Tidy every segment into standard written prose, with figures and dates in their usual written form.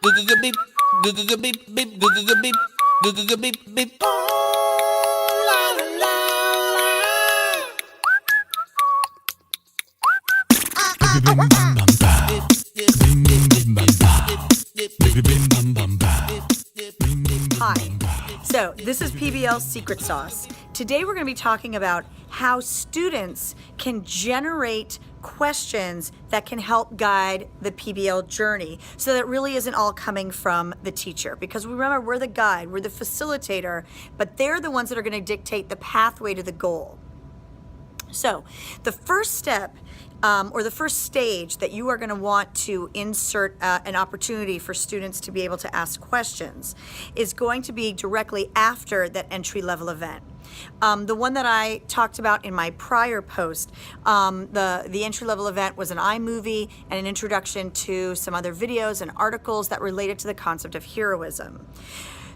Beep, beep, beep, beep, beep, beep. Hi, so this is PBL Secret Sauce. Today we're going to be talking about how students can generate questions that can help guide the PBL journey so that it really isn't all coming from the teacher. Because remember, we're the guide, we're the facilitator, but they're the ones that are going to dictate the pathway to the goal. So the first step or the first stage that you are going to want to insert an opportunity for students to be able to ask questions is going to be directly after that entry-level event. The one that I talked about in my prior post, the entry-level event was an iMovie and an introduction to some other videos and articles that related to the concept of heroism.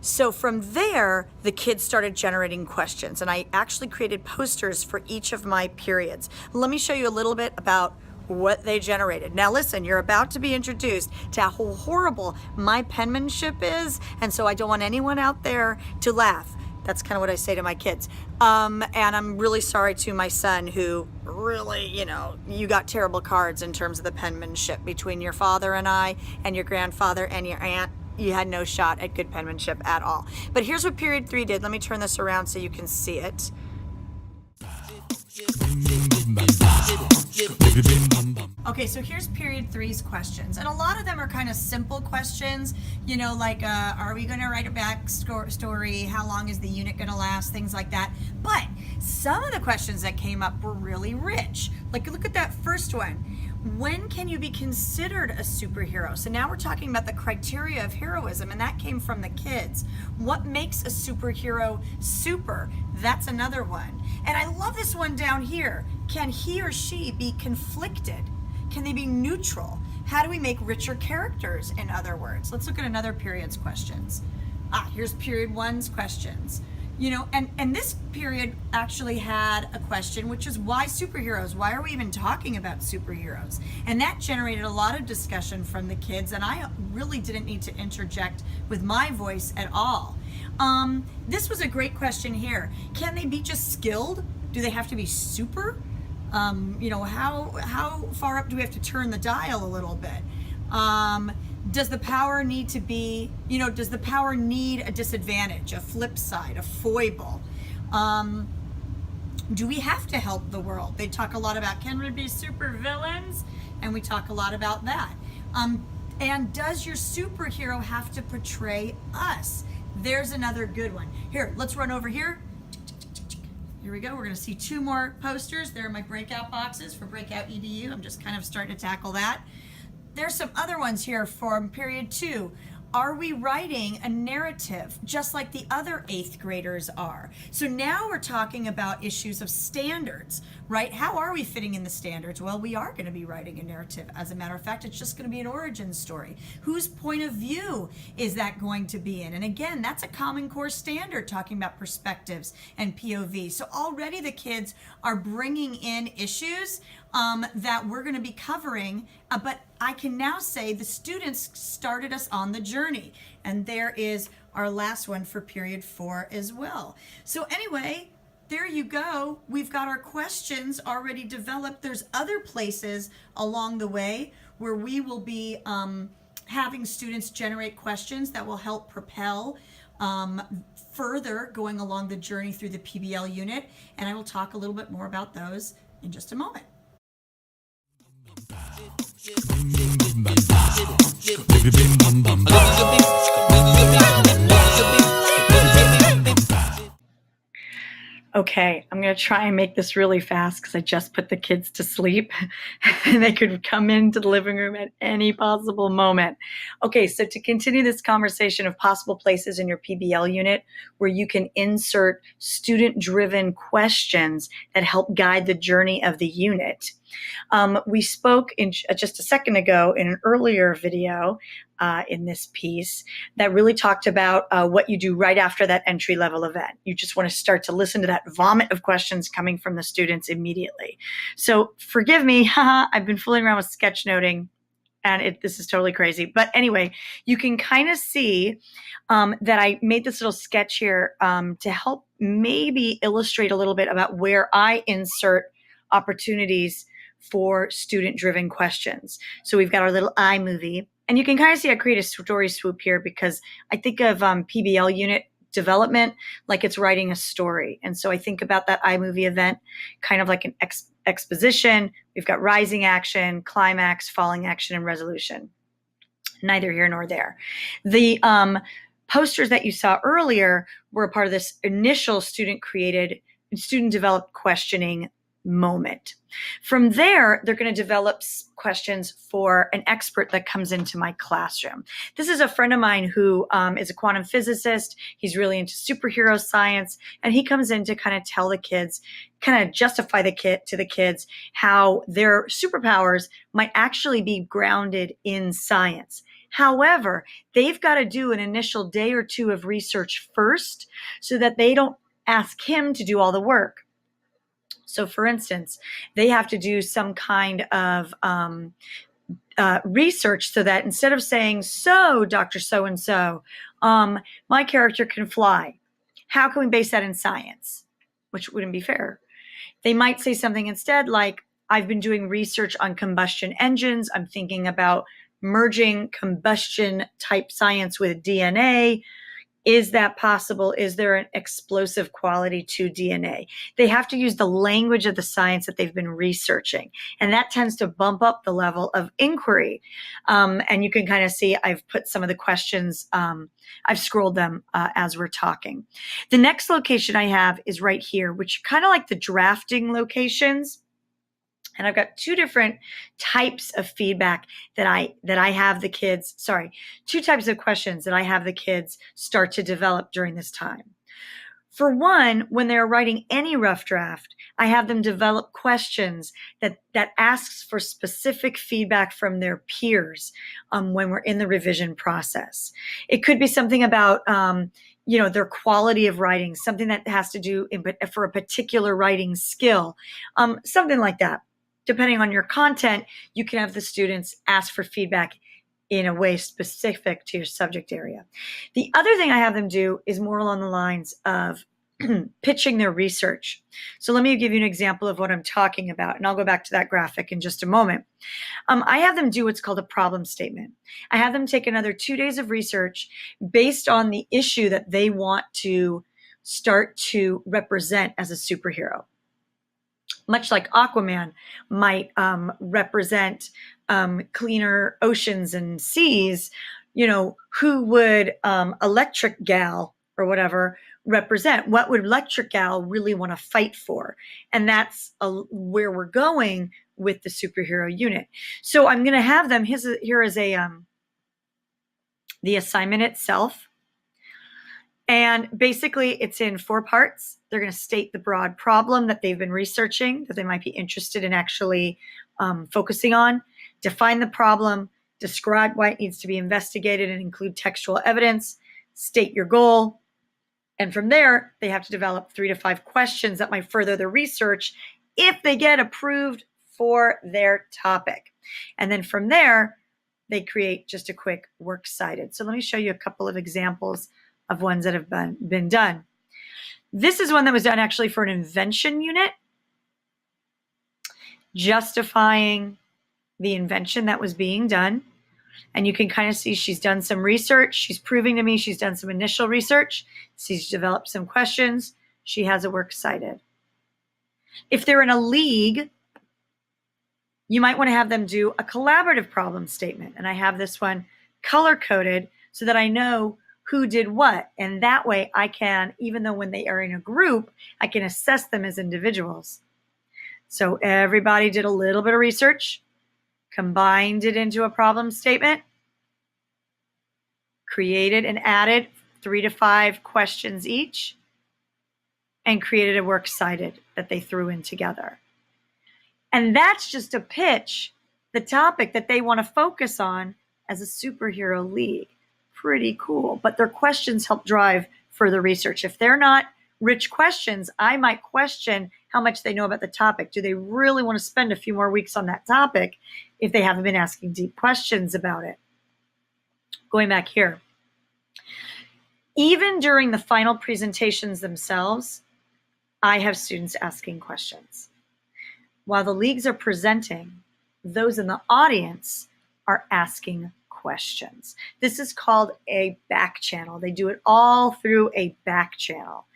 So from there, the kids started generating questions, and I actually created posters for each of my periods. Let me show you a little bit about what they generated. Now listen, you're about to be introduced to how horrible my penmanship is, and so I don't want anyone out there to laugh. That's kind of what I say to my kids. And I'm really sorry to my son who really, you got terrible cards in terms of the penmanship between your father and I and your grandfather and your aunt. You had no shot at good penmanship at all. But here's what period 3 did. Let me turn this around so you can see it. Okay, so here's period 3's questions. And a lot of them are kind of simple questions, like are we going to write a backstory? How long is the unit going to last? Things like that. But some of the questions that came up were really rich. Like, look at that first one. When can you be considered a superhero? So now we're talking about the criteria of heroism, and that came from the kids. What makes a superhero super? That's another one. And I love this one down here. Can he or she be conflicted? Can they be neutral? How do we make richer characters, in other words? Let's look at another period's questions. Here's period 1's questions. And this period actually had a question, which is why superheroes? Why are we even talking about superheroes? And that generated a lot of discussion from the kids, and I really didn't need to interject with my voice at all. This was a great question here. Can they be just skilled? Do they have to be super? How far up do we have to turn the dial a little bit? Does the power need to be, does the power need a disadvantage, a flip side, a foible? Do we have to help the world? They talk a lot about, can we be super villains? And we talk a lot about that. And does your superhero have to portray us? There's another good one. Here, let's run over here. Here we go. We're going to see 2 more posters. There are my breakout boxes for Breakout EDU. I'm just kind of starting to tackle that. There's some other ones here from period 2. Are we writing a narrative just like the other 8th graders are? So now we're talking about issues of standards, right? How are we fitting in the standards? Well, we are going to be writing a narrative. As a matter of fact, it's just going to be an origin story. Whose point of view is that going to be in? And again, that's a Common Core standard, talking about perspectives and POV. So already the kids are bringing in issues that we're going to be covering, but I can now say the students started us on the journey, and there is our last one for period 4 as well. So anyway, there you go. We've got our questions already developed. There's other places along the way where we will be having students generate questions that will help propel further going along the journey through the PBL unit, and I will talk a little bit more about those in just a moment. Okay, I'm going to try and make this really fast because I just put the kids to sleep and they could come into the living room at any possible moment. Okay, so to continue this conversation of possible places in your PBL unit where you can insert student-driven questions that help guide the journey of the unit. We spoke just a second ago in an earlier video in this piece that really talked about what you do right after that entry-level event. You just want to start to listen to that vomit of questions coming from the students immediately. So forgive me, I've been fooling around with sketchnoting and this is totally crazy. But anyway, you can kind of see that I made this little sketch here to help maybe illustrate a little bit about where I insert opportunities for student-driven questions. So we've got our little iMovie, and you can kind of see I create a story swoop here because I think of PBL unit development like it's writing a story. And so I think about that iMovie event kind of like an exposition. We've got rising action, climax, falling action, and resolution. Neither here nor there. The posters that you saw earlier were a part of this initial student-created, student-developed questioning moment. From there, they're going to develop questions for an expert that comes into my classroom. This is a friend of mine who is a quantum physicist. He's really into superhero science, and he comes in to kind of tell the kids, kind of justify to the kids how their superpowers might actually be grounded in science. However, they've got to do an initial day or two of research first so that they don't ask him to do all the work. So for instance, they have to do some kind of research so that instead of saying, so Dr. So-and-so, my character can fly. How can we base that in science? Which wouldn't be fair. They might say something instead like, I've been doing research on combustion engines. I'm thinking about merging combustion type science with DNA. Is that possible? Is there an explosive quality to DNA? They have to use the language of the science that they've been researching. And that tends to bump up the level of inquiry. And you can kind of see I've put some of the questions, I've scrolled them as we're talking. The next location I have is right here, which kind of like the drafting locations. And I've got two different types of feedback that I have the kids, two types of questions that I have the kids start to develop during this time. For one, when they're writing any rough draft, I have them develop questions that asks for specific feedback from their peers when we're in the revision process. It could be something about their quality of writing, something that has to do for a particular writing skill, something like that. Depending on your content, you can have the students ask for feedback in a way specific to your subject area. The other thing I have them do is more along the lines of pitching their research. So let me give you an example of what I'm talking about, and I'll go back to that graphic in just a moment. I have them do what's called a problem statement. I have them take another 2 days of research based on the issue that they want to start to represent as a superhero. Much like Aquaman might represent cleaner oceans and seas, who would Electric Gal or whatever represent? What would Electric Gal really want to fight for? And that's where we're going with the superhero unit. So I'm going to have them, here is the assignment itself. And basically, it's in 4 parts. They're going to state the broad problem that they've been researching, that they might be interested in actually focusing on. Define the problem, describe why it needs to be investigated and include textual evidence, state your goal. And from there, they have to develop 3 to 5 questions that might further the research if they get approved for their topic. And then from there, they create just a quick works cited. So let me show you a couple of examples of ones that have been done. This is one that was done actually for an invention unit, justifying the invention that was being done. And you can kind of see she's done some research. She's proving to me she's done some initial research. She's developed some questions. She has a works cited. If they're in a league, you might want to have them do a collaborative problem statement. And I have this one color-coded so that I know who did what. And that way I can, even though when they are in a group, I can assess them as individuals. So everybody did a little bit of research, combined it into a problem statement, created and added 3 to 5 questions each, and created a works cited that they threw in together. And that's just to pitch the topic that they want to focus on as a superhero league. Pretty cool, but their questions help drive further research. If they're not rich questions, I might question how much they know about the topic. Do they really want to spend a few more weeks on that topic if they haven't been asking deep questions about it? Going back here. Even during the final presentations themselves, I have students asking questions. While the leagues are presenting, those in the audience are asking questions. This is called a back channel. They do it all through a back channel.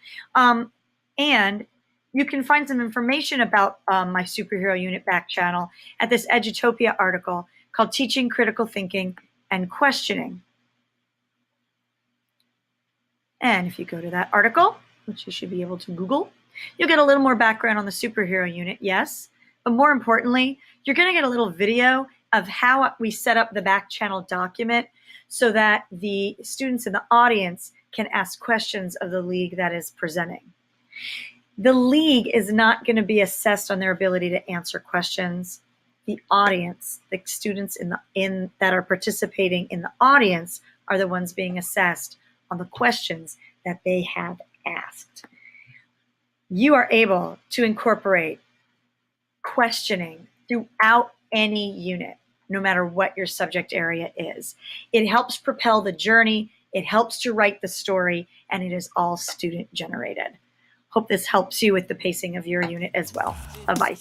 And you can find some information about my superhero unit back channel at this Edutopia article called Teaching Critical Thinking and Questioning. And if you go to that article, which you should be able to Google, you'll get a little more background on the superhero unit, yes. But more importantly, you're going to get a little video of how we set up the back channel document so that the students in the audience can ask questions of the league that is presenting. The league is not going to be assessed on their ability to answer questions. The audience, the students that are participating in the audience are the ones being assessed on the questions that they have asked. You are able to incorporate questioning throughout any unit, no matter what your subject area is. It helps propel the journey, it helps to write the story, and it is all student generated. Hope this helps you with the pacing of your unit as well. Bye-bye.